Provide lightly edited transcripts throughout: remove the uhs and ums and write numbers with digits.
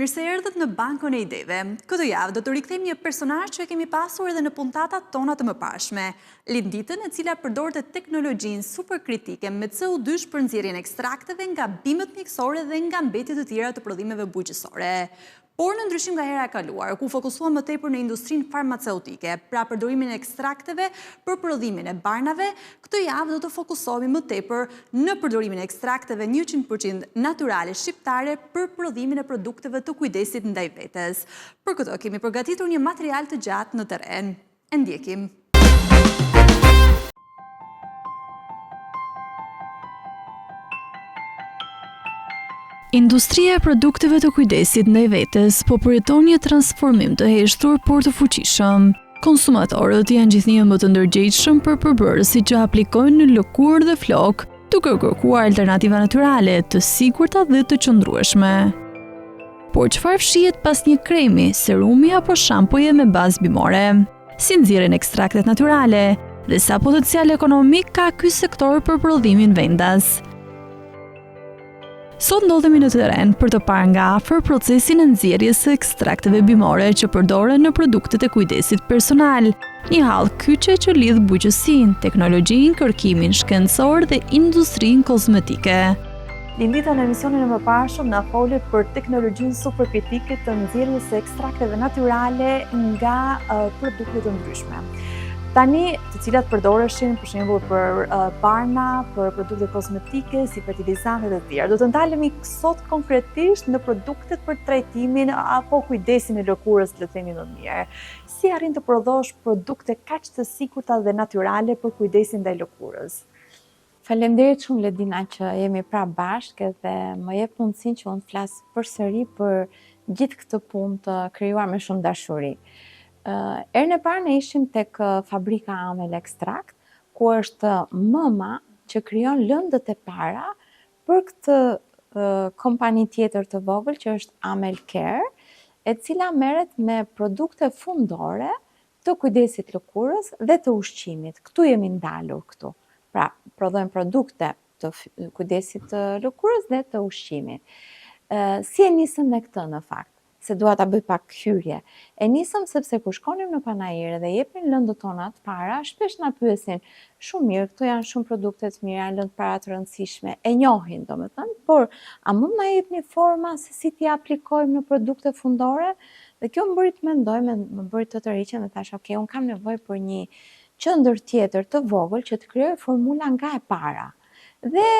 Mirë se erdhët në bankën e ideve. Këtë javë do të rikthejmë një personazh që e kemi pasur edhe në puntatat tona të mëparshme. Linditën e cila përdorte teknologjinë superkritike me CO2 për nxjerrjen e ekstrakteve nga bimët mjekësore dhe nga mbetjet të tjera të prodhimeve bujqësore. Por në ndryshim nga hera e kaluar, ku fokusuam më tepër në industrinë farmaceutike, pra përdorimin e ekstrakteve për prodhimin e barnave, këtë javë do të fokusohemi më tepër në përdorimin e ekstrakteve 100% natyrale shqiptare për prodhimin e produkteve të kujdesit ndaj vetes. Për këto kemi përgatitur një material të gjatë në terren. E ndjekim. Industria e produkteve të kujdesit ndaj vetes po përjeton një transformim të heshtur por të fuqishëm. Konsumatorët janë gjithnjë më të ndërgjegjshëm për përbërësit që aplikojnë në lëkurë dhe flok, duke kërkuar alternativa natyrale, të sigurta dhe të qëndrueshme. Por çfarë fshihet pas një kremi, serumi apo shampoje me bazë bimore? Si nxjerrin ekstraktet natyrale dhe sa potencial ekonomik ka ky sektor për prodhimin vendas? Sot ndodhemi në terren për të parë nga afër procesin e nxjerrjes së ekstrakteve bimore që përdoren në produktet e kujdesit personal, një hall kyçe që lidh bujqësinë, teknologjinë, kërkimin shkencor dhe industrinë kozmetike. Lindita në emisionin e mëparshëm na folet për teknologjinë superkritike të nxjerrjes së ekstrakteve natyrale nga produkte të ndryshme. Tani, të cilat përdoreshin për shembull për barna, për produkte kozmetike, si fertilizante dhe të tjerë. Do të ndalemi sot konkretisht në produktet për trajtimin apo kujdesin e lëkurës, le të themi më mirë. Si arrin të prodhosh produkte kaq të sigurta dhe natyrale për kujdesin ndaj lëkurës? Faleminderit shumë Ledina që jemi pra bashkë dhe më jep mundësinë që unë flas përsëri për gjithë këtë punë të krijuar me shumë dashuri. Erën e parë ne ishim tek fabrika Amel Extract, ku është mëma që krijon lëndët e para për këtë kompani tjetër të vogël që është Amel Care, e cila merret me produkte fundore të kujdesit lëkurës dhe të ushqimit. Këtu jemi ndalur këtu. Pra, prodhojmë produkte të kujdesit të lëkurës dhe të ushqimit. Si e nisëm me këtë në fakt? Se dua ta bëj pak hyrje. E nisëm sepse kur shkonim në panajër dhe jepnin lëndët tona të para, shpesh na pyesin, shumë mirë, këto janë shumë produkte të mira, lëndë para të rëndësishme, e njohin domethënë, por a mund na jepni forma se si t'i aplikojmë në produkte fundore? Dhe kjo më bëri të mendoj, më bëri të tërhiqem dhe thash, ok, un kam nevojë për një qendër tjetër të vogël që të krijoj formula nga e para. Dhe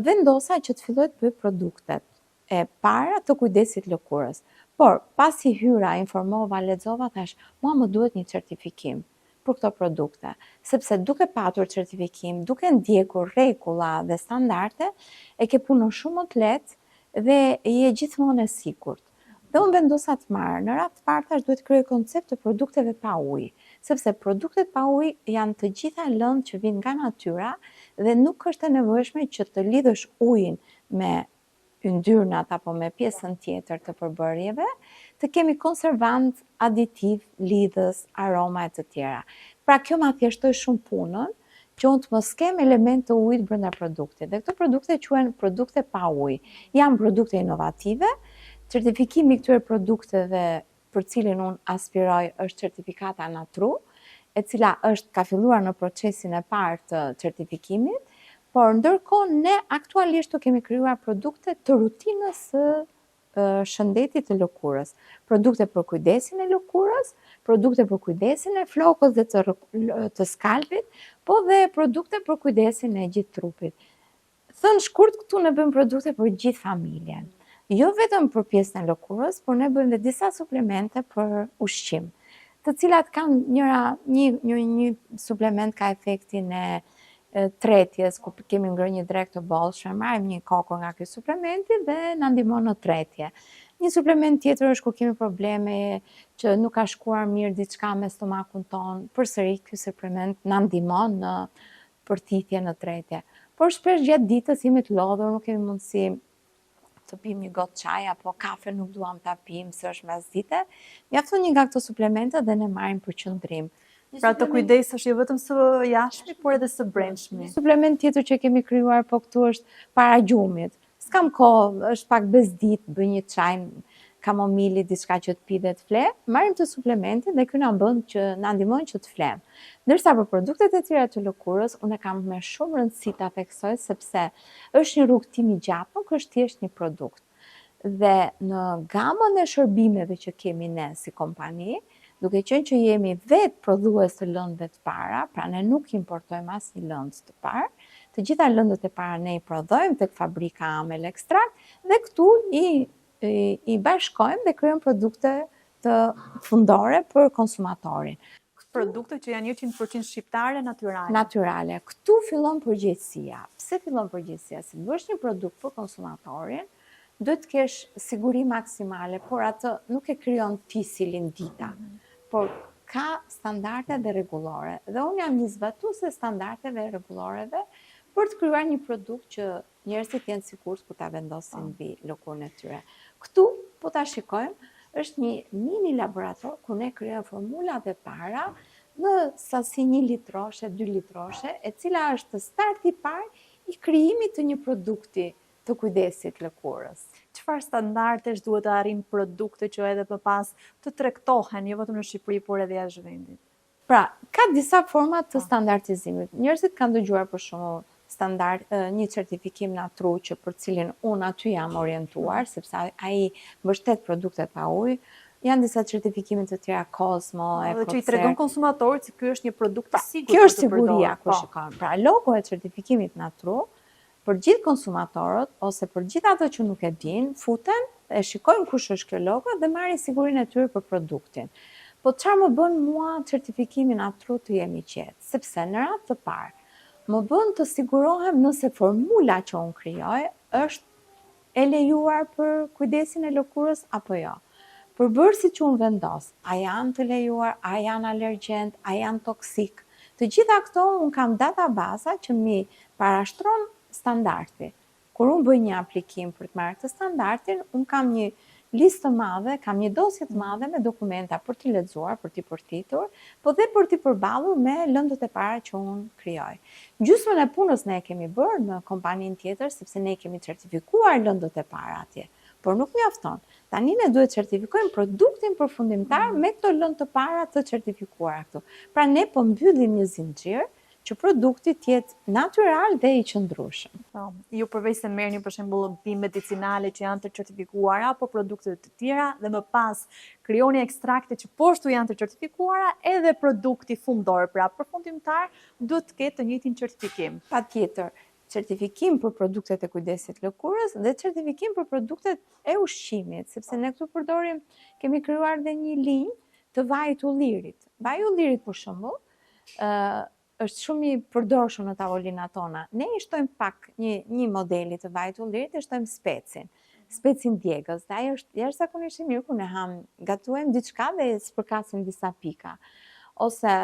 vendosa që të filloj të bëj produktet e para të kujdesit lëkurës. Por, pasi hyra, informova, lexova, thash, mua më duhet një certifikim për këto produkte, sepse duke patur certifikim, duke ndjekur rregulla dhe standarde, e ke punën shumë më të lehtë dhe je gjithmonë e sigurt. Dhe unë vendosa të marr, në radhë të parë thash duhet krijoj koncept të produkteve pa ujë, sepse produktet pa ujë janë të gjitha lëndë që vijnë nga natyra dhe nuk është e nevojshme që të lidhësh ujin me yndyrnat apo me pjesën tjetër të përbërjeve, të kemi konservant, aditiv, lidhës, aroma e të tjera. Pra kjo ma thjeshtoj shumë punën, që unë të mos kem element të ujit brenda produktit. Dhe këto produkte quhen produkte pa ujë. Janë produkte inovative, certifikimi i këtyre produkteve për cilin unë aspiroj është certifikata Natru, e cila ka filluar në procesin e parë të certifikimit, por ndërkohë ne aktualisht kemi krijuar produkte të rutinës së shëndetit të lëkurës, produkte për kujdesin e lëkurës, produkte për kujdesin e flokët dhe të skalpit, po dhe produkte për kujdesin e gjithë trupit. Thënë shkurt, këtu ne bëjmë produkte për gjithë familjen. Jo vetëm për pjesën e lëkurës, por ne bëjmë dhe disa suplemente për ushqim, të cilat kanë një suplement ka efektin e tretjes, ku kemi ngrënë një drekë të bollshme, marrim një kokë nga ky suplementi dhe na ndihmon në tretje. Një suplement tjetër është kur kemi probleme që nuk ka shkuar mirë diçka me stomakun ton, përsëri ky suplement na ndihmon në përtithje në tretje. Por shpesh gjatë ditës jemi të lodhur, nuk kemi mundësi të pim një gotë çaj apo kafe nuk duam ta pim se është mesdite. Mjafton një nga këto suplemente dhe ne marrim për qëndrim. Pra të kujdesesh jo vetëm së jashtmi, por edhe së brendshmi. Suplement tjetër që kemi krijuar po këtu është para gjumit. S'kam kohë, është pak bezdit, bëj një çaj kamomili, diçka që të pi dhe të fle, marrim të suplementin dhe ky na bën që na ndihmon që të flem. Ndërsa për produktet e tjera të lëkurës, unë kam me shumë rëndësi ta theksoj sepse është një rrugtim i gjatë, nuk është thjesht një produkt. Dhe në gamën e shërbimeve që kemi ne si kompani, duke qenë që jemi vetë prodhues të lëndëve të para, pra ne nuk importojmë asnjë lëndë të parë, të gjitha lëndët e para ne i prodhojmë tek fabrika Amel Extract dhe këtu i bashkojmë dhe krijojmë produkte të fundore për konsumatorin. Produkte që janë 100% shqiptare, natyrale. Natyrale. Këtu fillon përgjegjësia. Pse fillon përgjegjësia? Si bësh një produkt për konsumatorin, duhet të kesh siguri maksimale, por atë nuk e krijon ti si Lindita, por ka standarde dhe rregullore. Dhe unë jam një zbatuese standardeve dhe rregulloreve për të krijuar një produkt që njerëzit jenë sigurt kur ta vendosin mbi lëkurën e tyre. Këtu, po ta shikojmë, është një mini laborator ku ne krijojmë formulat e para në sasi 1 litroshe, 2 litroshe, e cila është starti i parë i krijimit të një produkti të kujdesit lëkurës. Çfarë standardesh duhet të arrijnë produkte që edhe më pas të tregtohen jo vetëm në Shqipëri, por edhe jashtë vendit? Pra, ka disa forma të standardizimit. Njerëzit kanë dëgjuar për shembull një certifikim natru që për cilin unë aty jam orientuar, sepse ai mbështet produktet pa ujë. Janë disa certifikime të tjera Cosmo, Dhe që i tregon konsumatorit se ky është një produkt i sigurt. Kjo është siguria kur shikon. Pra, logo e certifikimit natru për gjithë konsumatorët ose për gjithë ato që nuk e dinë, futen e shikojnë kush është kjo logo dhe marrin sigurinë e tyre për produktin. Po çfarë më bën mua certifikimi natru të jemi qetë? Sepse në radhë të parë më bën të sigurohem nëse formula që unë krijoj është e lejuar për kujdesin e lëkurës apo jo. Përbërësit që unë vendos, a janë të lejuar, a janë alergjent, a janë toksik. Të gjitha këto unë kam databasa që mi parashtron standardi. Kur unë bëj një aplikim për të marrë këtë standardin, unë kam një listë të madhe, kam një dosje të madhe me dokumenta për t'i lexuar, për t'i përtitur, po dhe për t'i përballur me lëndët e para që unë krijoj. Gjysmën e punës ne e kemi bërë në kompaninë tjetër, sepse ne kemi certifikuar lëndët e para atje, por nuk mjafton. Tani ne duhet certifikojmë produktin përfundimtar me këto lëndë të para të certifikuara këtu. Pra ne po mbyllim një zinxhir që produkti të jetë natyral dhe i qëndrueshëm. Ju përveç se merrni për shembull bimë medicinale që janë të certifikuara apo produkte të tjera dhe më pas krijoni ekstrakte që poshtu janë të certifikuara, edhe produkti fundor, pra përfundimtar, duhet të ketë të njëjtin certifikim. Patjetër, certifikim për produktet e kujdesit lëkurës dhe certifikim për produktet e ushqimit, sepse ne këtu përdorim, kemi krijuar dhe një linjë të vajit ullirit. Vaji ullirit për shembull, është shumë i përdorshëm në tavolinat tona. Ne i shtojmë pak një modeli të vajit ullirit, i shtojmë specin djegës. Dhe ai është jashtëzakonisht i mirë kur ne gatuajmë diçka dhe spërkasim disa pika. Ose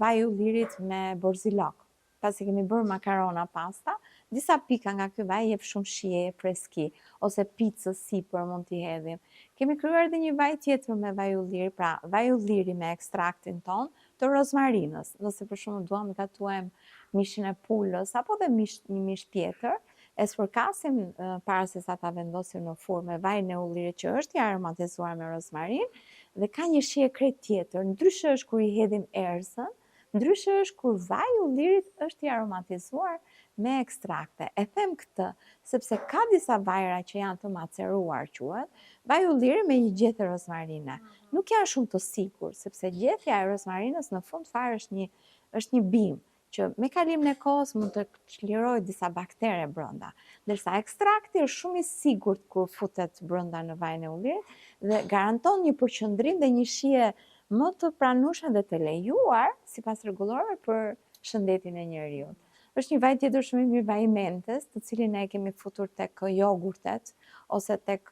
vaji ullirit me borzilok. Pasi kemi bërë makarona pasta, disa pika nga ky vaj jep shumë shije, freski, ose picë sipër mund t'i hedhim. Kemi krijuar edhe një vaj tjetër me vaj ulliri, pra vaj ulliri me ekstraktin ton të rozmarinës. Nëse për shembull duam të gatuajmë mishin e pulës apo dhe një mish tjetër, e spërkasim para se sa ta vendosim në furrë me vajin e ullirit që është i aromatizuar me rozmarin dhe ka një shije krejt tjetër. Ndryshe është kur i hedhim erëzën, ndryshe është kur vaji ullirit është i aromatizuar me ekstrakte. E them këtë, sepse ka disa vajra që janë të maceruar quhet, vaji ulliri me një gjethë rozmarine. Nuk janë shumë të sigurt, sepse gjethja e rozmarinës në fund fare është një bimë që me kalimin e kohës mund të çlirojë disa baktere brenda. Ndërsa ekstrakti është shumë i sigurt kur futet brenda në vajin e ullirit dhe garanton një përqendrim dhe një shije më të pranueshme dhe të lejuar sipas rregullorëve për shëndetin e njeriut. Është një vaj tjetër shumë i mirë, vaji mentes, të cilin ne kemi futur tek jogurtet ose tek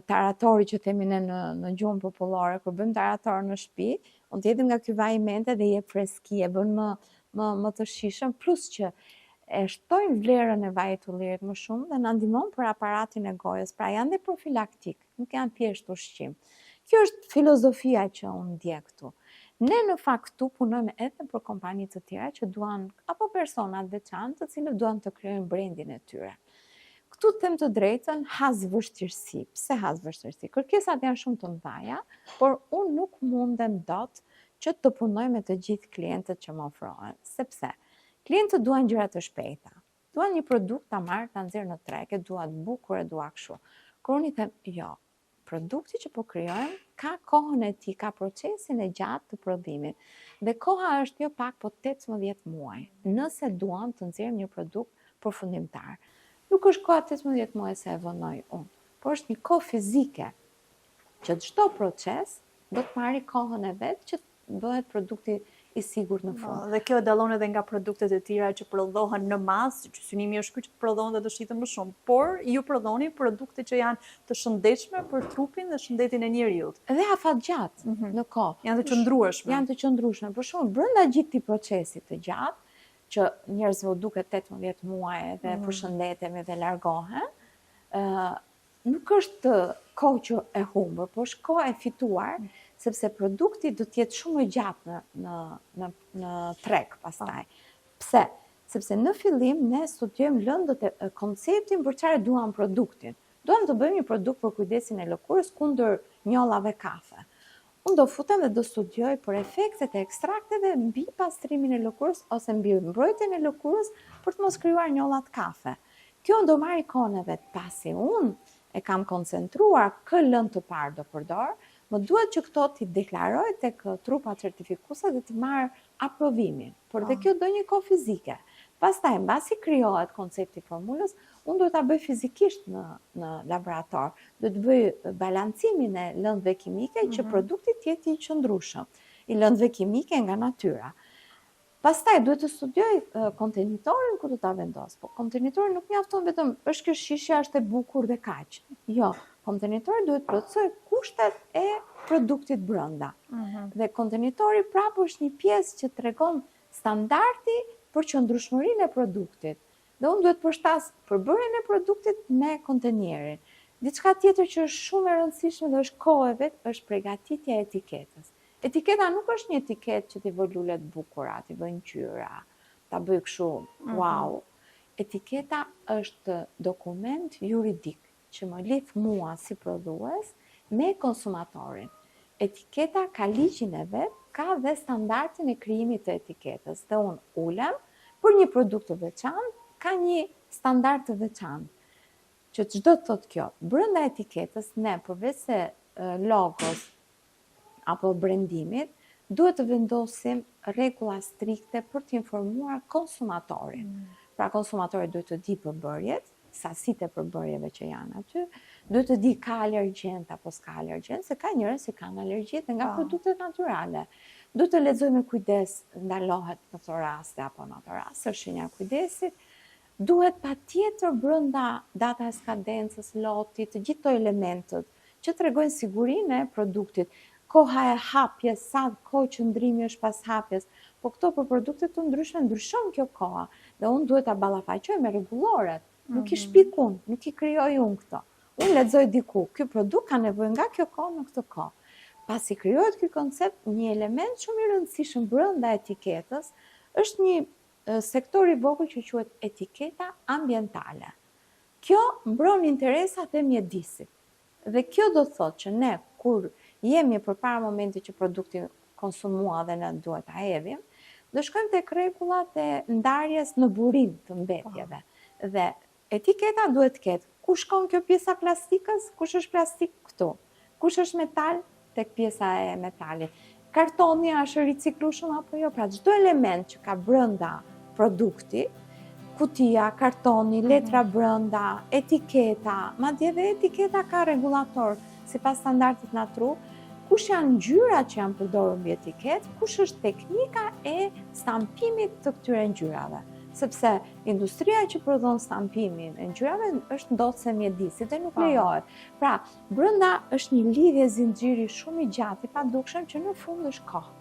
taratori që themi ne në gjuhën popullore, kur bëjmë tarator në shtëpi, mund të hedhim nga ky vaj mente dhe jep freski, e bën më të shijshëm, plus që e shtojnë vlerën e vajit ullirit më shumë dhe na ndihmon për aparatin e gojës, pra janë dhe profilaktik, nuk janë thjesht ushqim. Kjo është filozofia që unë ndjek këtu. Ne në fakt këtu punojmë edhe për kompani të tjera që duan, apo personat veçantë të cilët duan të krijojnë brandin e tyre. Këtu them të drejtën, has vështirësi. Pse has vështirësi? Kërkesat janë shumë të mëdha, por unë nuk mundem dot që të punoj me të gjithë klientët që më ofrohen. Sepse klientët duan gjëra të shpejta. Duan një produkt ta marrë, ta nxjerrë në treg, e dua të bukur, e dua kështu. Kur unë i them, jo, produkti që po krijojmë ka kohën e tij, ka procesin e gjatë të prodhimit. Dhe koha është jo pak, po 18 muaj. Nëse duam të nxjerrim një produkt përfundimtar. Nuk është koha 18 muaj se e vonoj unë, por është një kohë fizike që çdo proces do të marrë kohën e vet që bëhet produkti i sigurt në fund. Dhe kjo dallon edhe nga produktet e tjera që prodhohen në masë, që synimi është ky që prodhohen dhe do shiten më shumë, por ju prodhoni produkte që janë të shëndetshme për trupin dhe shëndetin e njerëzit. Dhe afatgjatë në kohë. Janë të qëndrueshme. Janë të qëndrueshme. Për shembull, brenda gjithë këtij procesi të gjatë, që njerëzve u duket 18 muaj dhe përshëndetemi dhe largohen, nuk është kohë që e humbur, por është kohë e fituar, sepse produkti do të jetë shumë më gjatë në treg pastaj. Pse? Sepse në fillim ne studiojmë lëndët e konceptin për çfarë duam produktin. Duam të bëjmë një produkt për kujdesin e lëkurës kundër njollave kafe. Unë do futem dhe do studioj për efektet e ekstrakteve mbi pastrimin e lëkurës ose mbi mbrojtjen e lëkurës për të mos krijuar njollat kafe. Kjo do marrë kohën e vet. Pasi unë e kam koncentruar kë lëndë të parë do përdor, më duhet që këto t'i deklaroj tek trupa certifikuese dhe të marr aprovimin. Por dhe kjo do një kohë fizike. Pastaj, mbasi krijohet koncepti formulës, unë do ta bëj fizikisht në laborator. Do të bëj balancimin e lëndëve kimike që produkti të jetë i qëndrueshëm, i lëndëve kimike nga natyra. Pastaj duhet të studioj kontenitorin ku do ta vendos. Po kontenitori nuk mjafton vetëm është kjo shishja është e bukur dhe kaq. Jo, kontenitori duhet plotësoj kushtet e produktit brenda. Dhe kontenitori prapë është një pjesë që tregon standardi për qëndrueshmërinë e produktit. Dhe unë duhet përshtas përbërjen e produktit me kontenierin. Diçka tjetër që është shumë e rëndësishme dhe është kohë e vet është përgatitja e etiketës. Etiketa nuk është një etiketë që t'i vë lulet bukura, t'i vë ngjyra, ta bëj kështu, wow. Etiketa është dokument juridik që më lidh mua si prodhues me konsumatorin. Etiketa ka ligjin e vet, ka dhe standardin e krijimit të etiketës. Dhe unë ulem për një produkt të veçantë, ka një standard të veçantë. Që çdo të thotë kjo, brenda etiketës ne përveç se logos apo brandimit, duhet të vendosim rregulla strikte për të informuar konsumatorin. Pra konsumatori duhet të di përbërjet, sasitë e përbërjeve që janë aty, duhet të di ka alergjent apo s'ka alergjent, se ka njerëz që kanë alergji dhe nga produktet natyrale. Duhet të lexoj me kujdes, ndalohet në këto raste apo në ato raste, është shenja kujdesit. Duhet patjetër brenda data e skadencës, lotit, të gjithë këto elementët që tregojnë sigurinë e produktit, koha e hapjes, sa kohë qëndrimi është pas hapjes, po këto për produktet të ndryshme ndryshon kjo koha dhe unë duhet ta ballafaqoj me rregulloret. Nuk i shpik unë, nuk i krijoj unë këto. Unë lexoj diku, ky produkt ka nevojë nga kjo kohë në këtë kohë. Pasi krijohet ky koncept, një element shumë i rëndësishëm brenda etiketës është një sektor i vogël që quhet etiketa ambientale. Kjo mbron interesat e mjedisit. Dhe kjo do të thotë që ne kur jemi përpara momentit që produkti konsumua dhe ne duhet ta hedhim, do shkojmë tek rregullat e ndarjes në burim të mbetjeve. Dhe etiketa duhet të ketë ku shkon kjo pjesa plastikës, kush është plastik këtu, kush është metal tek pjesa e metalit. Kartoni është riciklueshëm apo jo, pra çdo element që ka brenda produkti, kutia, kartoni, letra brenda, etiketa, madje edhe etiketa ka rregullator sipas standardit natru, kush janë ngjyrat që janë përdorur mbi etiketë, kush është teknika e stampimit të këtyre ngjyrave. Sepse industria që prodhon stampimin e ngjyrave është ndosë mjedisit dhe nuk lejohet. Pra, brenda është një lidhje zinxhiri shumë i gjatë i padukshëm që në fund është kohë.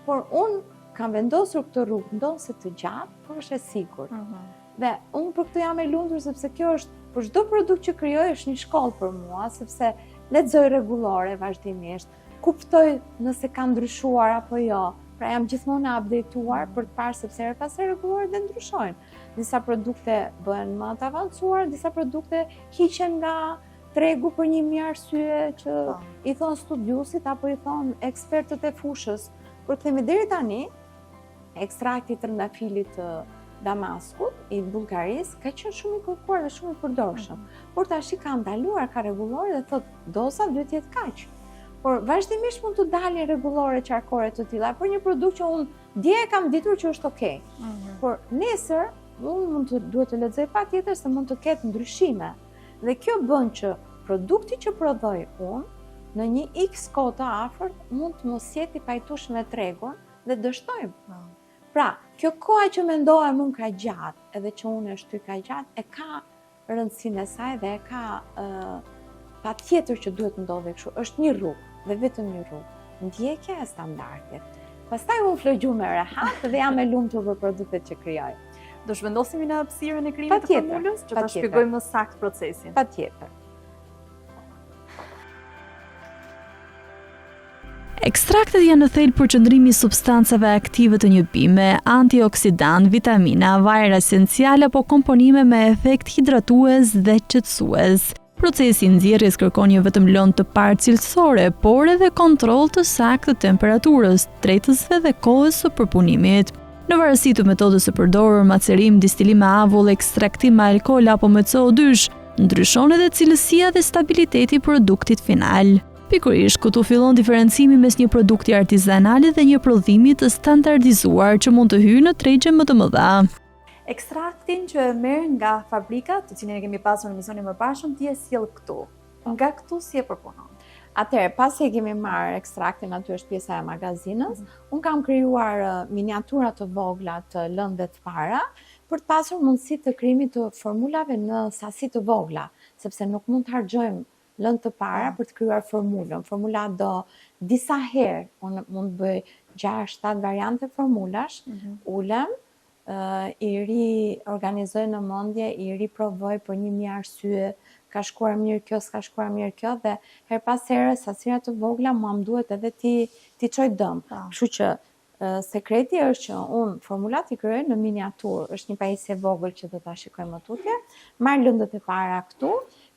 Por unë kam vendosur këtë rrugë ndonse të gjatë, por është e sigurt. Dhe unë për këtë jam e lumtur sepse kjo është për çdo produkt që krijoj është një shkollë për mua, sepse lexoj rregullore vazhdimisht, kuptoj nëse ka ndryshuar apo jo, Pra jam gjithmonë e updateuar për të parë sepse her pas here rregulloret dhe ndryshojnë. Disa produkte bëhen më të avancuar, disa produkte hiqen nga tregu për një mirë arsye që i thon studiusit apo i thon ekspertët e fushës. Por themi deri tani, ekstrakti i trëndafilit të Damaskut i Bullgarisë ka qenë shumë i kërkuar dhe shumë i përdorshëm. Por tash ka ndaluar, ka rregullore dhe thot doza duhet të jetë kaq. Por vazhdimisht mund të dalin rregullore qarkore të tilla për një produkt që unë dje kam ditur që është okay. Por nesër unë duhet të lexoj patjetër se mund të ketë ndryshime. Dhe kjo bën që produkti që prodhoj unë në një X kohë të afërt mund të mos jetë i pajtueshëm me tregun dhe dështojmë. Pra, kjo koha që mendohem unë ka gjatë, edhe që unë e shtyj ka gjatë, e ka rëndësinë e saj dhe e ka patjetër që duhet ndodhe kështu. Është një rrugë dhe vetëm një rrugë. Ndjekja e standardit. Pastaj unë flëgju me rehat dhe jam e lumtur për produktet që krijoj. Do zhvendosemi në hapësirën e krijimit të formulës, që ta shpjegojmë më saktë procesin. Patjetër. Ekstraktet janë në thelb për qëndrimi i substancave aktive të një bime, antioksidant, vitamina, vajra esenciale apo komponime me efekt hidratues dhe qetësues. Procesi i nxjerrjes kërkon jo vetëm lëndë të parë cilësore, por edhe kontroll të saktë të temperaturës, tretësve dhe kohës së përpunimit. Në varësi të metodës së përdorur, macerim, distilim me avull, ekstraktim me alkool apo me CO2, ndryshon edhe cilësia dhe stabiliteti i produktit final. Pikërisht, këtu fillon diferencimi mes një produkti artizanal dhe një prodhimi të standardizuar që mund të hyjë në tregje më të mëdha. Ekstraktin që e merr nga fabrika, të cilin e kemi pasur në emisionin më parshëm, ti e sjell këtu. Nga këtu si e përpunon? Atëherë, pasi e kemi marrë ekstraktin, aty është pjesa e magazinës, unë kam krijuar miniatura të vogla të lëndëve të para për të pasur mundësi të krijimit të formulave në sasi të vogla, sepse nuk mund të harxojmë lëndë të para për të krijuar formulën. Formula do disa herë, unë mund të bëj 6-7 variante formulash, ulem, i riorganizoj në mendje, i riprovoj për një mirë arsye, ka shkuar mirë kjo, s'ka shkuar mirë kjo, dhe her pas here sasira të vogla mua më duhet edhe ti çoj dëm. Kështu që sekreti është që unë formulat i krijoj në miniaturë, është një pajisje vogël që do ta shikojmë më tutje, marr lëndët e para këtu,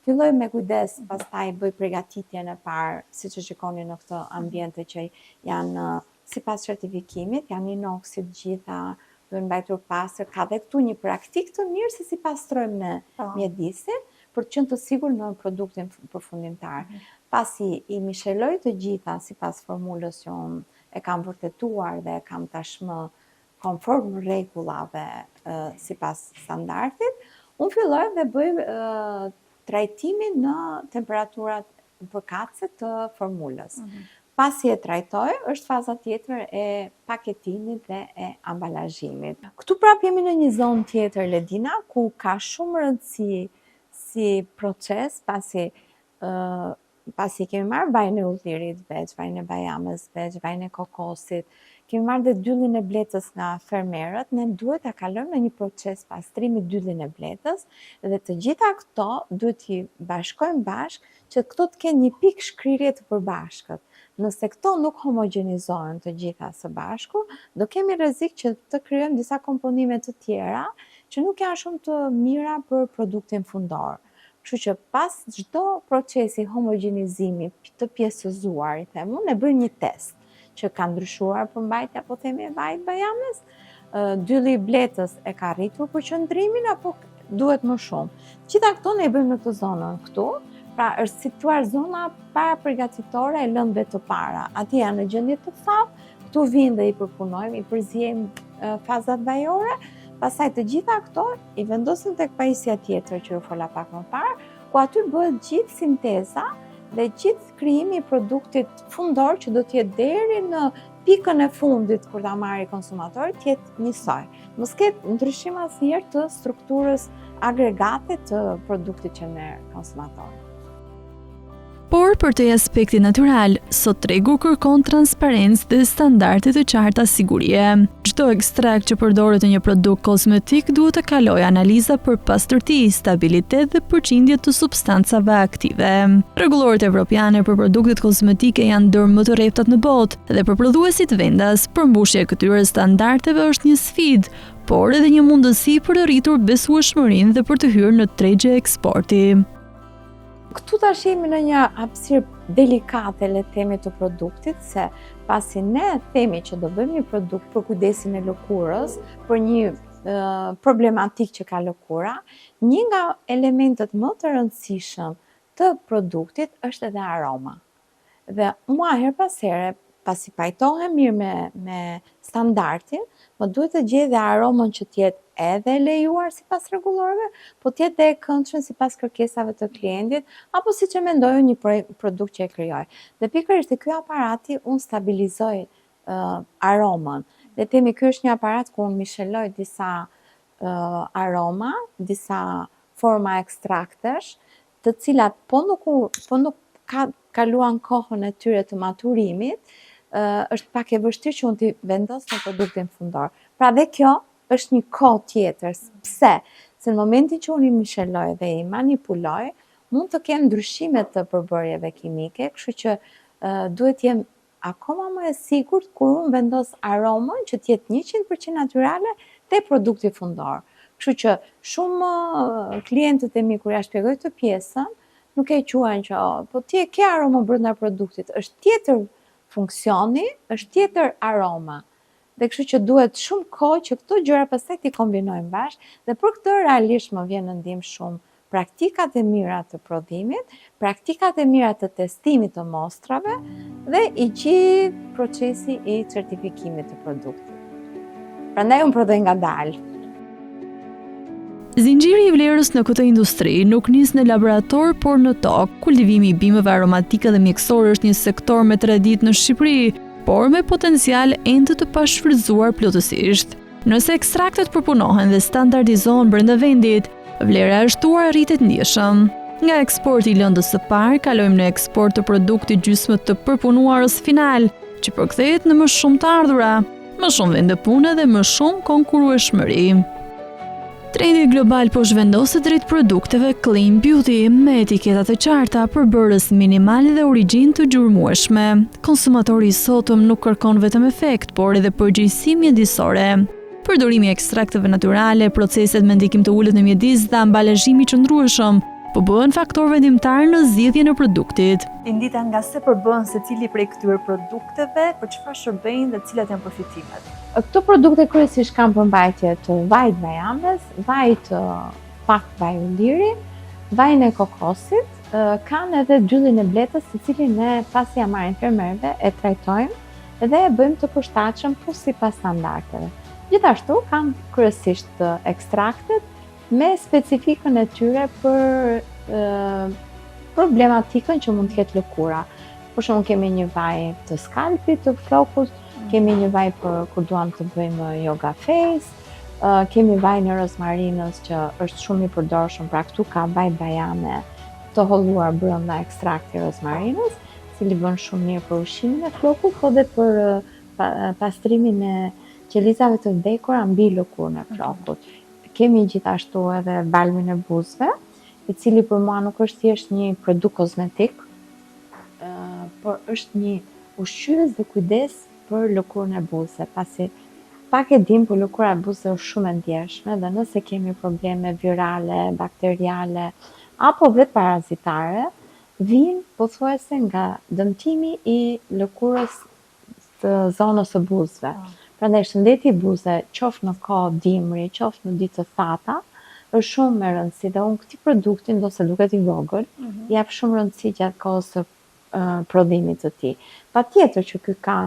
filloj me kujdes, pastaj bëj përgatitjen e parë, siç e shikoni në këtë ambiente që janë sipas certifikimit, janë inoksit gjitha, duhen mbajtur pastër, ka dhe këtu një praktik të mirë se si pastrojmë në mjedisin për të qenë të sigurt në produktin përfundimtar. Pasi i misheloj të gjitha sipas formulës që unë e kam vërtetuar dhe e kam tashmë konform rregullave sipas standardit, unë filloj dhe bëj trajtimin në temperaturat përkatëse të formulës. Pasi e trajtoj, është faza tjetër e paketimit dhe e ambalazhimit. Këtu prap jemi në një zonë tjetër, Ledina, ku ka shumë rëndësi si proces, pasi kemi marrë vajin e ullirit veç, vajin e bajamës veç, vajin e kokosit, kemi marrë dhe dyllin e bletës nga fermerët, ne duhet ta kalojmë në një proces pastrimi dyllin e bletës dhe të gjitha këto duhet t'i bashkojmë bashkë që këto të kenë një pikë shkrirje të përbashkët. Nëse këto nuk homogenizohen të gjitha së bashku, do kemi rrezik që të krijojmë disa komponime të tjera që nuk janë shumë të mira për produktin fundor. Kështu që pas çdo procesi homogenizimi të pjesëzuar, ne bëjmë një test që ka ndryshuar përmbajtja, po themi, e vajit bajamës, dylli i bletës e ka rritur përqendrimin apo duhet më shumë. Gjitha këto ne i bëjmë në këtë zonën këtu, pra është situar zona para përgatitore e lëndëve të para. Ati janë në gjendje të thellë, këtu vinë dhe i përpunojmë, i përziejmë fazat vajore, pastaj të gjitha këto i vendosim tek pajisja tjetër që u fola pak më parë, ku aty bëhet gjithë sinteza dhe gjithë krijimi i produktit fundor që do të jetë deri në pikën e fundit kur ta marrë konsumatori të jetë njësoj. Mos ketë ndryshim asnjëherë të strukturës agregate të produktit që merr konsumatori. Por për të aspekti natyral, sot tregu kërkon transparencë dhe standarde të qarta sigurie. çdo ekstrakt që përdoret në një produkt kozmetik duhet të kalojë analiza për pastërti, stabilitet dhe përqindje të substancave aktive. Rregulloret evropiane për produktet kozmetike janë ndër më të rreptat në botë dhe për prodhuesit vendas, përmbushja e këtyre standardeve është një sfidë, por edhe një mundësi për të rritur besueshmërinë dhe për të hyrë në tregje eksporti. Këtu tash jemi në një hapësirë delikate, le të themi, të produktit, se pasi ne themi që do bëjmë një produkt për kujdesin e lëkurës, për një problematik që ka lëkura, një nga elementet më të rëndësishëm të produktit është edhe aroma. Dhe mua her pas here, pasi pajtohem mirë me standardin, më duhet të gjej dhe aromën që t'jetë edhe lejuar sipas rregullorëve, po t'jetë dhe e këndshme sipas kërkesave të klientit, apo siç e mendoj një produkt që e krijoj. Dhe pikërisht te ky aparati unë stabilizoj aromën. Le të themi ky është një aparat ku unë misheloj disa aroma, disa forma ekstraktesh, të cilat po nuk kaluan kohën e tyre të maturimit, është pak e vështirë që unë t'i vendos në produktin fundor. Pra dhe kjo është një kohë tjetër. Pse? Se në momentin që unë i misheloj dhe i manipuloj, mund të kem ndryshime të përbërjeve kimike, kështu që duhet jem akoma më e sigurt kur unë vendos aromën që t'jetë 100% natyrale te produkti fundor. Kështu që shumë klientët e mi kur ja shpjegoj këtë pjesën, nuk e quajnë që po ti e ke aromën brenda produktit, është tjetër funksioni, është tjetër aroma. Dhe kështu që duhet shumë kohë që këto gjëra pastaj t'i kombinojmë bashkë, dhe për këtë realisht më vjen në ndihmë shumë praktikat e mira të prodhimit, praktikat e mira të testimit të mostrave dhe i gjithë procesi i certifikimit të produktit. Prandaj unë prodhoj ngadalë. Zinxhiri i vlerës në këtë industri nuk nis në laborator, por në tokë. Kultivimi i bimëve aromatike dhe mjekësore është një sektor me traditë në Shqipëri, por me potencial ende të pashfrytzuar plotësisht. Nëse ekstraktet përpunohen dhe standardizohen brenda vendit, vlera e shtuar rritet ndjeshëm. Nga eksporti i lëndës së parë, kalojmë në eksport të produktit gjysmë të përpunuarës final, që përkthehet në më shumë të ardhura, më shumë vende pune dhe më shumë konkurrueshmëri. Trendi global po zhvendoset drejt produkteve clean beauty me etiketat e qarta, përbërës minimal dhe origjinë të gjurmueshme. Konsumatori i sotëm nuk kërkon vetëm efekt, por edhe përgjegjësi mjedisore. Përdorimi i ekstrakteve natyrale, proceset me ndikim të ulët në mjedis dhe ambalazhimi i qëndrueshëm po bëhen faktor vendimtar në zgjedhjen e produktit. Indita, nga se përbën secili prej këtyre produkteve, për çfarë shërbejnë dhe cilat janë përfitimet? Këto produkte kryesisht kanë përmbajtje të vajit bajames, vajit pak vaj ulliri, vajin e kokosit, kanë edhe gjyllin e bletës, të cilin ne pasi ja marrim fermerëve e trajtojmë dhe e bëjmë të përshtatshëm po sipas standardeve. Gjithashtu kanë kryesisht ekstraktet me specifikën e tyre për problematikën që mund të ketë lëkura. Për shembull kemi një vaj të skalpit, të flokut, kemi një vaj për kur duam të bëjmë yoga face, kemi vajin e rozmarinës që është shumë i përdorshëm, pra këtu ka vaj bajame të holluar brenda ekstrakti rozmarinës, i cili bën shumë mirë për ushqimin e flokut, po dhe për pastrimin e qelizave të vdekura mbi lëkurën e flokut. Kemi gjithashtu edhe balmin e buzëve, i cili për mua nuk është thjesht një produkt kozmetik, por është një ushqyes dhe kujdes për lëkurën e buzëve, pasi pak e dim, por lëkura e buzëve është shumë e ndjeshme dhe nëse kemi probleme virale, bakteriale apo vetë parazitare, vijnë pothuajse nga dëmtimi i lëkurës të zonës së buzëve. Prandaj shëndeti i buzëve, qoftë në kohë dimri, qoftë në ditë të thata, është shumë me rëndësi dhe unë këtij produkti, ndoshta duket i vogël, jap shumë rëndësi gjatë kohës së prodhimit të tij. Patjetër që ky ka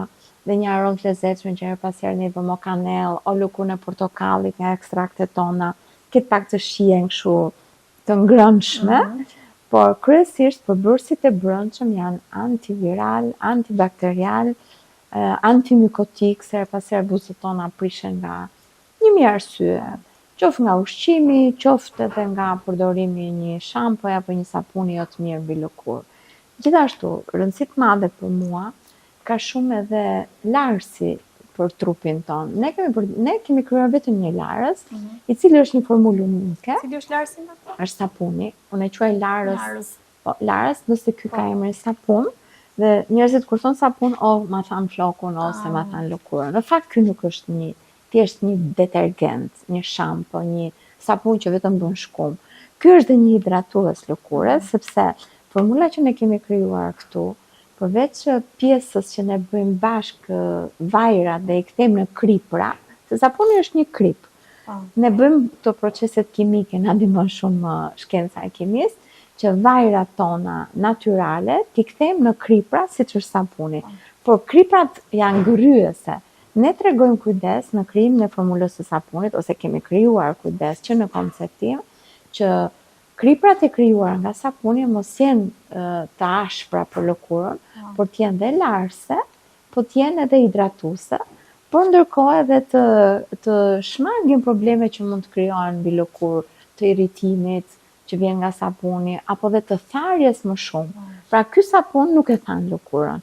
dhe një aromë të lezetshme që her pas here ne vëmë kanell, o lëkurën e portokallit nga ekstraktet tona, këtë pak të shihen kështu të ngrënshme, por kryesisht përbërësit e brendshëm janë antiviral, antibakterial, antimikotik, se her pas here buzët tona prishen nga një mijë arsye, qoftë nga ushqimi, qoftë edhe nga përdorimi i një shampoji apo një sapuni jo të mirë mbi lëkurë. Gjithashtu, rëndësi të madhe për mua ka shumë edhe larësi për trupin ton. Ne kemi krijuar vetëm një larës, i cili është një formulë unike. Cili është larësi më të? Është sapuni. Unë e quaj larës. Po, larës, nëse ky ka emrin sapun, dhe njerëzit kur thon sapun, ma than flokun ose ma than lëkurën. Në fakt ky nuk është thjesht një detergent, një shampo, një sapun që vetëm bën shkum. Ky është dhe një hidratues lëkure, sepse formula që ne kemi krijuar këtu, përveç pjesës që ne bëjmë bashkë vajrat dhe i kthejmë në kripra, se sapuni është një krip. Ne bëjmë këto proceset kimike, na ndihmon shumë shkenca e kimisë, që vajrat tona natyrale t'i kthejmë në kripra siç është sapuni. Por kriprat janë ngryese. Ne tregojmë kujdes në krijimin e formulës së sapunit, ose kemi krijuar kujdes që në konceptim që kriprat e krijuara nga sapuni mos jenë të ashpra për lëkurën, por t'jenë dhe larëse, po t'jenë edhe hidratuese, por ndërkohë edhe të shmangin probleme që mund të krijohen mbi lëkurë, të irritimit që vjen nga sapuni, apo dhe të tharjes më shumë. Pra ky sapun nuk e than lëkurën.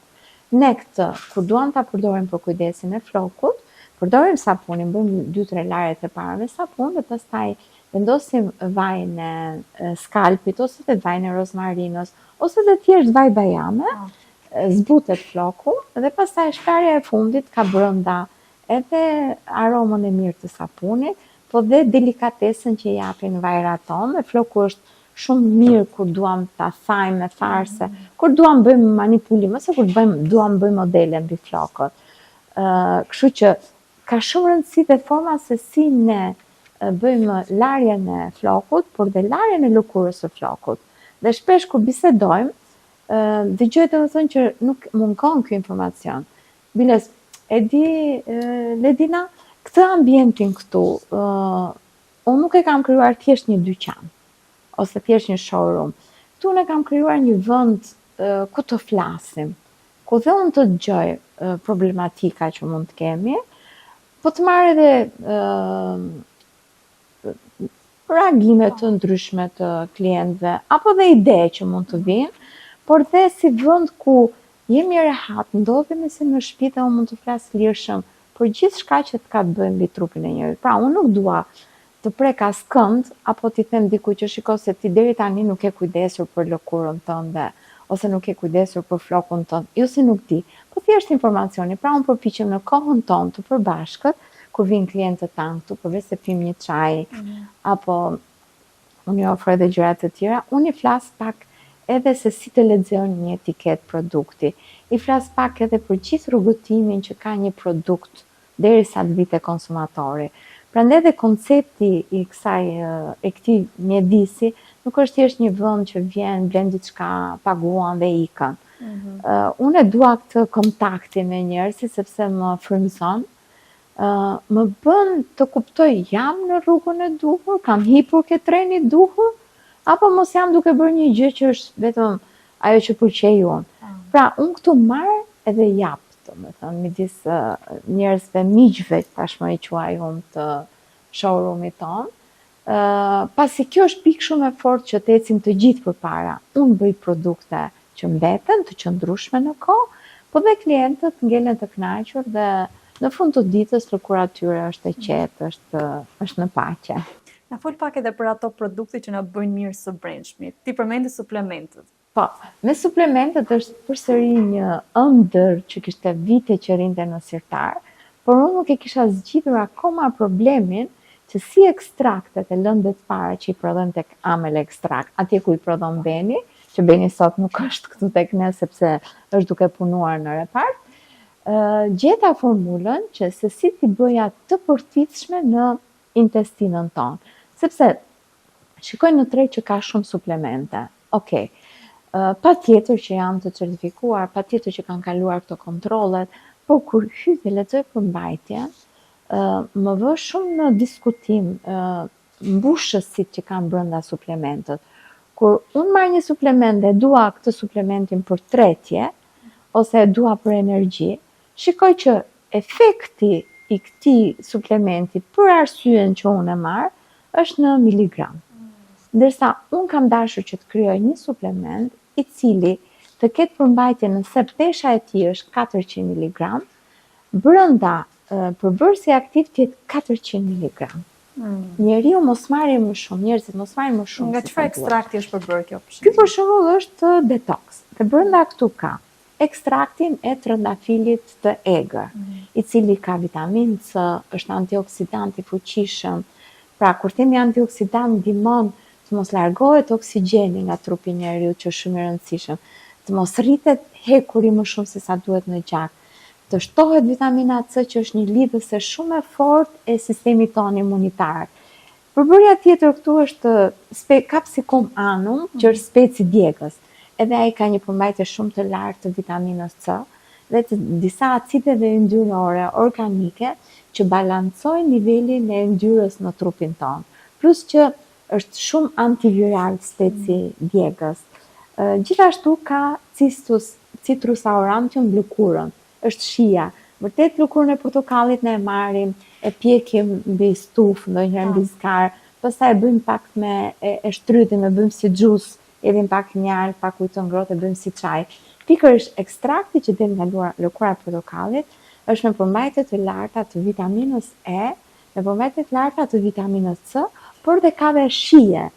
Ne këtë, kur duam ta përdorim për kujdesin e flokut, përdorim sapunin, bëjmë 2-3 larjet e para me sapun dhe pastaj vendosim vajin e skalpit, ose dhe vajin e rozmarinës, ose dhe thjesht vaj bajame, zbutet floku, dhe pastaj shkarja e fundit ka brenda edhe aromën e mirë të sapunit, po dhe delikatesën që i japin vajrat tonë, dhe floku është shumë mirë kur duam ta thajmë me farse, kur duam bëjmë manipulim, ose kur duam bëjmë modele mbi flokët. Kështu që ka shumë rëndësi dhe forma se si ne bëjmë larjen e flokut, por dhe larjen e lëkurës së flokut. Dhe shpesh kur bisedojmë, dëgjoj domethënë që nuk mungon ky informacion. Biles, e di Ledina, këtë ambientin këtu, unë nuk e kam krijuar thjesht një dyqan, ose thjesht një showroom. Këtu ne kam krijuar një vend ku të flasim, ku dhe unë të dëgjoj problematika që mund të kemi, po të marrë edhe reagime të ndryshme të klientëve, apo dhe ide që mund të vinë, por dhe si vend ku jemi rehat, ndodhemi si në shtëpi dhe unë mund të flas lirshëm për gjithë shka që të ka të bëjmë mbi trupin e njerit. Pra, unë nuk dua të prek askënd, apo t'i them diku që shiko se ti deri tani nuk e kujdesur për lëkurën tënde, ose nuk e kujdesur për flokun tënd. Jo se nuk di, po thjesht informacioni. Pra, unë përpiqem në kohën tonë të përbashkët, kur vinë klientët tanë këtu, përveç se pim një çaj, apo unë i ofroj edhe gjëra të tjera, unë i flas pak edhe se si të lexon një etiket produkti. I flas pak edhe për gjithë rrugëtimin që ka një produkt derisa të vite konsumatori. Prandaj edhe koncepti i këtij mjedisi nuk është thjesht një vend që vjen, blen diçka, paguan dhe ikën. Unë e dua këtë kontaktin me njerëzit sepse më frymëzon, më bën të kuptoj jam në rrugën e duhur, kam hipur ke treni duhur, apo mos jam duke bërë një gjë që është vetëm ajo që pëlqej unë. Pra, unë këtu marr edhe jap, domethënë midis njerëzve, miqve, tashmë i quaj unë të showroomit tonë. Pasi kjo është pikë shumë e fortë që të ecim të gjithë përpara. Unë bëj produkte që mbeten, të qëndrueshme në kohë, po dhe klientët ngelen të kënaqur dhe në fund të ditës lëkura atyre është e qetë, është në paqe. Na fol pak edhe për ato produkte që na bëjnë mirë së brendshmit. Ti përmendi suplementet. Po, me suplementet është përsëri një ëndër që kishte vite që rinte në sirtar, por unë nuk e kisha zgjidhur akoma problemin që si ekstraktet e lëndët para që i prodhon tek Amel Extract, atje ku i prodhon Beni, që Beni sot nuk është këtu tek ne sepse është duke punuar në repart, gjeta formulën që se si t'i bëja të përfitshme në intestinën tonë. Sepse shikoj në treg që ka shumë suplemente. Okej. Pa tjetër që janë të certifikuar, pa tjetër që kanë kaluar këto kontrolet, por kur hy dhe lexoj përmbajtjen, më vë shumë në diskutim mbushësit që kanë brenda suplementet. Kur unë marr një suplement dhe dua këtë suplementin për tretje, ose e dua për energji, shikoj që efekti i këtij suplementi për arsyen që unë e marr është në miligram. Ndërsa unë kam dashur që të krijoj një suplement i cili të ketë përmbajtje nëse pesha e tij është 400 mg, brenda përbërësi aktiv të jetë 400 mg. Njeriu mos marrë më shumë, njerëzit mos marrin më shumë. Nga çfarë ekstrakti është përbërë kjo? Ky për shembull është detox. Dhe brenda këtu ka ekstraktin e trëndafilit të egër, i cili ka vitamin C, është antioksidant i fuqishëm. Pra, kur themi antioksidant, ndihmon të mos largohet oksigjeni nga trupi i njeriut, që është shumë i rëndësishëm, të mos rritet hekuri më shumë se sa duhet në gjak, të shtohet vitamina C, që është një lidhës shumë e fortë e sistemit tonë imunitar. Përbërja tjetër këtu është Capsicum annum, që është speci djegës. Edhe ai ka një përmbajtje shumë të lartë të vitaminës C dhe të disa acideve yndyrore organike që balancojnë nivelin e yndyrës në trupin tonë. Plus që është shumë antiviral speci djegës. Gjithashtu ka Citrus aurantium lëkurën, është shija. Vërtet lëkurën e portokallit ne e marrim, e pjekim mbi stufë, ndonjëherë mbi zgar, pastaj e bëjmë pak e shtrydhim, e bëjmë si xhus, edhim pak njarë, pak ujë të ngrohtë, e bëjmë si çaj. Pikërisht ekstrakti që del nga lëkura e portokallit është me përmbajtje të larta të vitaminës E, me përmbajtje të larta të vitaminës C, por dhe ka dhe shije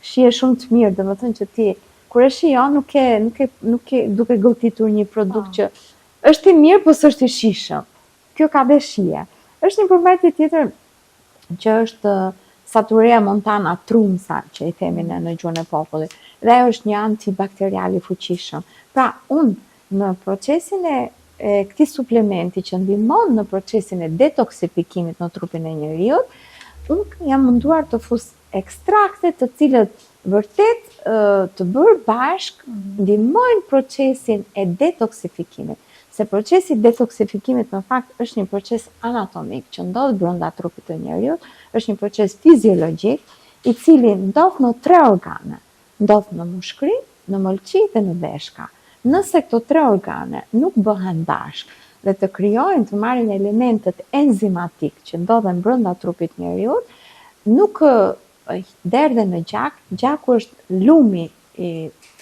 shumë të mirë, domethënë që ti kur e shijon nuk e duke goditur një produkt që është i mirë, po s'është i shijshëm. Kjo ka dhe shije. Është një përmbajtje tjetër që është Saturea montana trumsa, që i themi në gjuhën e popullit. Dhe ajo është një antibakterial i fuqishëm. Pra, unë në procesin e këtij suplementi që ndihmon në procesin e detoksifikimit në trupin e njeriut, unë jam munduar të fus ekstrakte të cilët vërtet të bërë bashk ndihmojnë procesin e detoksifikimit. Se procesi i detoksifikimit në fakt është një proces anatomik që ndodh brenda trupit të njeriut, është një proces fiziologjik i cili ndodh në 3 organe. Ndodh në mushkëri, në mëlçi dhe në veshka. Nëse këto 3 organe nuk bëhen bashk dhe të krijojnë të marrin elementet enzimatik që ndodhen brenda trupit njeriut, nuk derdhen në gjak. Gjaku është lumi,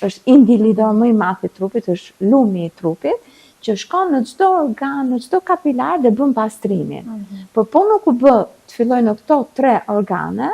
është indilidor më i madh i trupit, është lumi i trupit, që shkon në çdo organ, në çdo kapilar dhe bën pastrimin. Por po nuk u bë të filloj në këto 3 organe,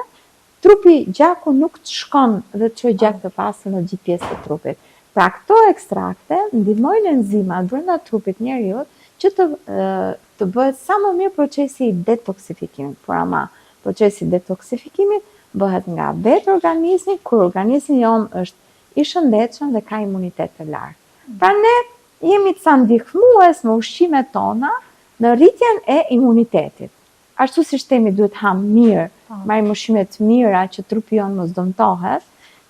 gjaku nuk të shkon dhe të çojë gjak të pastër në gjithë pjesët e trupit. Pra këto ekstrakte ndihmojnë enzimat brenda trupit njeriut që të bëhet sa më mirë procesi i detoksifikimit. Por ama procesi i detoksifikimit bëhet nga vetë organizmi, kur organizmi jonë është i shëndetshëm dhe ka imunitet të lartë. Pra ne jemi ca ndihmues me ushqimet tona në rritjen e imunitetit. Ashtu si shtemi duhet ham mirë, marrim ushqime të mira që trupi jonë mos dëmtohet,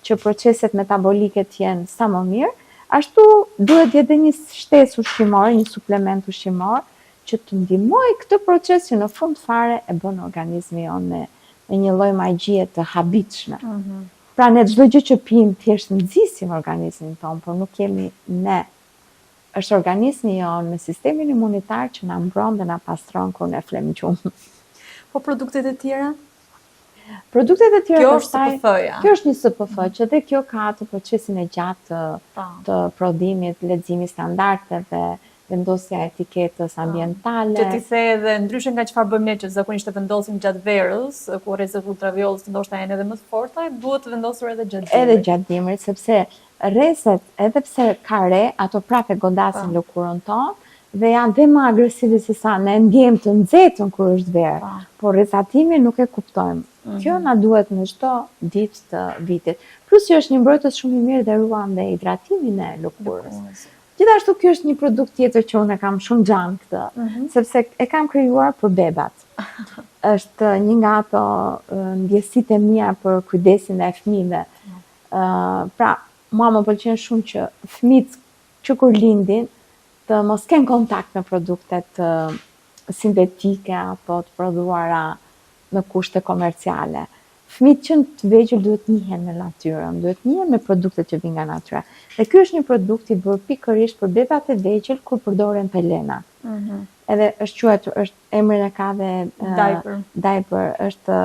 që proceset metabolike të jenë sa më mirë, ashtu duhet edhe një shtesë ushqimore, një suplement ushqimor që të ndihmojë këtë proces që në fund fare e bën organizmi jonë me një lloj magjie të habitshme. Pra ne çdo gjë që pim thjesht nxisim organizmin ton, por nuk jemi ne. Është organizmi jonë me sistemin imunitar që na mbron dhe na pastron kur ne flem gjumë. Po produktet e tjera? Produktet e tjera kjo është SPF-ja. Kjo është një SPF, që dhe kjo ka të procesin e gjatë të prodhimit, leximit standardeve, vendosja etiketës ambientale. Që ti the edhe ndryshe nga çfarë bëjmë ne që zakonisht e vendosim gjatë verës, ku rrezet ultraviolet ndoshta janë edhe më të forta, duhet të vendosur edhe gjatë dimrit. Edhe gjatë dimrit, sepse rrezet, edhe pse ka re, ato prapë godasin lëkurën tonë dhe janë dhe më agresive se sa ne ndjejmë të nxehtën kur është verë, por rrezatimin nuk e kuptojmë. Kjo na duhet në çdo ditë të vitit. Plus që është një mbrojtës shumë i mirë dhe ruan dhe hidratimin e lëkurës. Gjithashtu kjo është një produkt tjetër që unë e kam shumë gjanë këtë, sepse e kam krijuar për bebat. Është një nga ato ndjesitë e mia për kujdesin e fëmijëve. Pra, mua më pëlqen shumë që fëmijët që kur lindin të mos kenë kontakt me produktet sintetike apo të prodhuara në kushte komerciale. Fëmijët që të vegjël duhet njihen me natyrën, duhet njihen me produktet që vijnë nga natyra. Dhe ky është një produkt i bërë pikërisht për bebat e vegjël kur përdoren pelena. Edhe është emrin e ka dhe diaper, është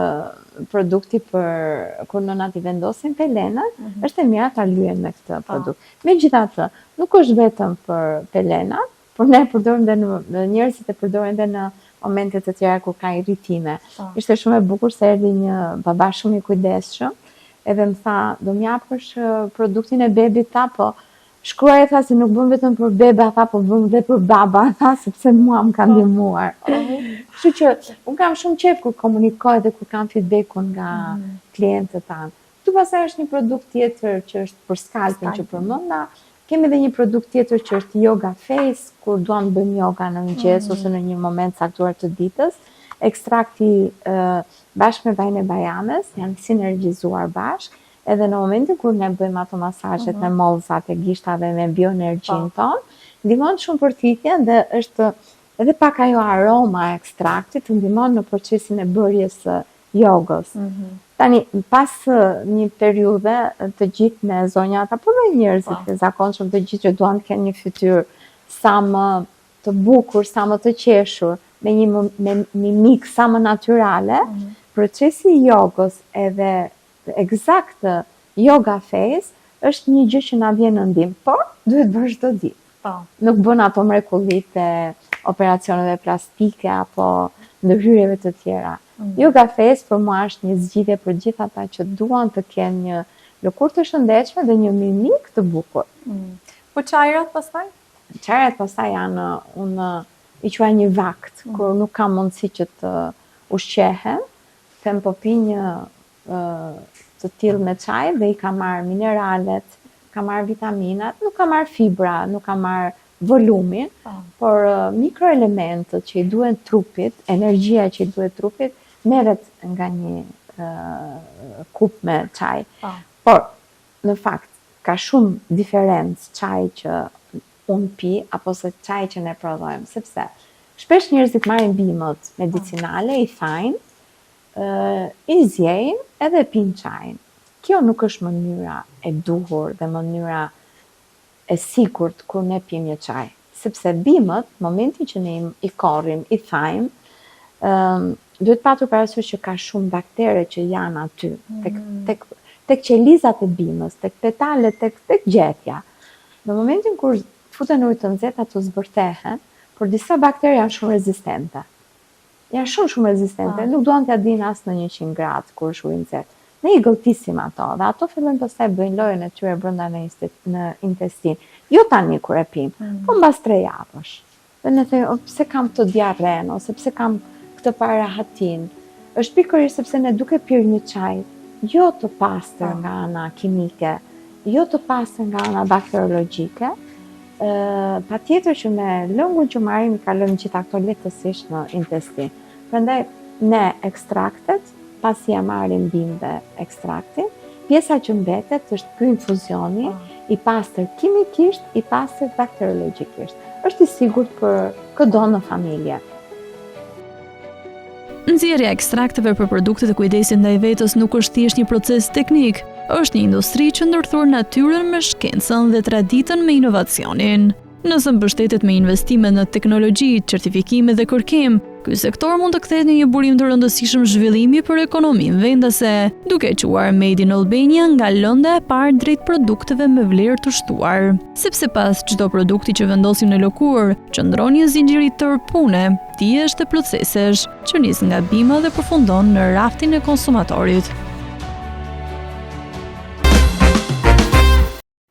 produkti për kur nënat i vendosin pelenat, është e mirë ta lyen me këtë produkt. Megjithatë, nuk është vetëm për pelenat, por ne përdorim dhe njerëzit e përdorin dhe në momente të tjera kur ka irritime. Ishte shumë e bukur se erdhi një baba shumë i kujdesshëm, edhe më tha, do m'japësh produktin e bebit, tha, po shkruaj e tha se nuk bëm vetëm për bebe, tha, po bëm dhe për baba, tha, sepse mua më ka ndihmuar. Kështu që unë kam shumë qejf kur komunikoj dhe kur kam feedbackun nga klientët tanë. Këtu pastaj është një produkt tjetër që është për skalpin që përmenda. Kemi edhe një produkt tjetër që është Yoga Face, kur duam të bëjmë yoga në mëngjes ose në një moment caktuar të ditës. Ekstrakti bashkë me vajin e bajames janë sinergjizuar bashkë, edhe në momentin kur ne bëjmë ato masazhet me mollzat e gishtave me bioenergjinë tonë, ndihmon shumë për thithjen dhe është edhe pak ajo aroma e ekstraktit të ndihmon në procesin e bërjes së jogës. Tani, pas një periudhe, të gjithë ne zonjat, apo dhe njerëzit e zakonshëm, të gjithë që duan të kenë një fytyrë sa më të bukur, sa më të qeshur, me një mimik sa më natyrale, procesi i jogës edhe eksakt Yoga Face është një gjë që na vjen në ndihmë, por duhet bërë çdo ditë. Nuk bën ato mrekullitë e operacioneve plastike apo ndërhyrjeve të tjera. Yoga Face për mua është një zgjidhje për gjithë ata që duan të kenë një lëkurë të shëndetshme dhe një mimik të bukur. Po çajrat pastaj? Çajrat pastaj janë, unë i quaj një vakt, kur nuk ka mundësi që të ushqehen, them po pi një të tillë me çaj dhe i ka marrë mineralet, ka marrë vitaminat, nuk ka marrë fibra, nuk ka marrë volumin, por mikroelementët që i duhen trupit, energjia që i duhet trupit, merret nga një kup me çaj. Por, në fakt, ka shumë diferencë çaj që unë pi, apo se çaj që ne prodhojmë, sepse shpesh njerëzit marrin bimët medicinale, i thajnë, i zjejnë edhe pinë çajin. Kjo nuk është mënyra e duhur dhe mënyra e sigurt kur ne pim një çaj. Sepse bimët, momentin që ne i korrim, i thajmë, duhet patur parasysh që ka shumë baktere që janë aty, tek qelizat e bimës, tek petalet, tek gjetja. Në momentin kur futen ujë të nxehtë, ato zbërthehen, por disa baktere janë shumë rezistente. Janë shumë rezistente, nuk duan t'ja dinë as në 100 gradë kur është ujë i nxehtë. Ne i gëlltisim ato, dhe ato fillojnë pastaj bëjnë lojën e tyre brenda në intestin. Jo tani kur e pim, po mbas 3 javësh. Dhe ne themi, pse kam të diarren, ose pse kam këtë parahatin. Është pikërisht sepse ne duke pirë një çaj, jo të pastër nga ana kimike, jo të pastër nga ana bakteriologjike, patjetër që me lëngun që marrim i kalojmë gjitha këto lehtësisht në intestin. Prandaj ne ekstraktet, pasi ja marrim bimëve ekstraktin, pjesa që mbetet është ky infuzioni i pastër kimikisht, i pastër bakteriologjikisht. Është i sigurt për çdo në familje. Nxjerrja e ekstrakteve për produktet e kujdesit ndaj vetes nuk është thjesht një proces teknik, është një industri që ndërthur natyrën me shkencën dhe traditën me inovacionin. Nëse mbështetet me investime në teknologji, certifikime dhe kërkim, ky sektor mund të kthehet në një burim të rëndësishëm zhvillimi për ekonominë vendase, duke quar Made in Albania nga lënda e parë drejt produkteve me vlerë të shtuar. Sepse pas çdo produkti që vendosim në lëkurë, qëndron një zinxhir i tërë pune, thjesht të procesesh, që nis nga bima dhe përfundon në raftin e konsumatorit.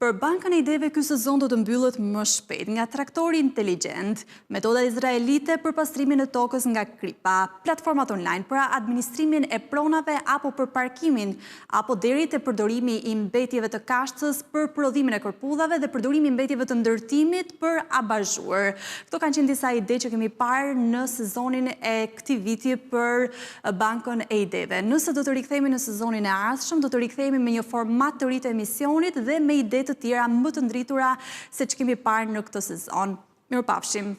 Për bankën e ideve, ky sezon do të mbyllet më shpejt nga traktori inteligjent, metoda izraelite për pastrimin e tokës nga Kripa, platformat online për administrimin e pronave apo për parkimin, apo deri te përdorimi i mbetjeve të kashtës për prodhimin e kërpudhave dhe përdorimi i mbetjeve të ndërtimit për abazhur. Këto kanë qenë disa ide që kemi parë në sezonin e këtij viti për bankën e ideve. Nëse do të rikthehemi në sezonin e ardhshëm, do të rikthehemi me një format të ri të emisionit dhe me ide të tjera më të ndritura se që kemi parë në këtë sezon. Mirupafshim!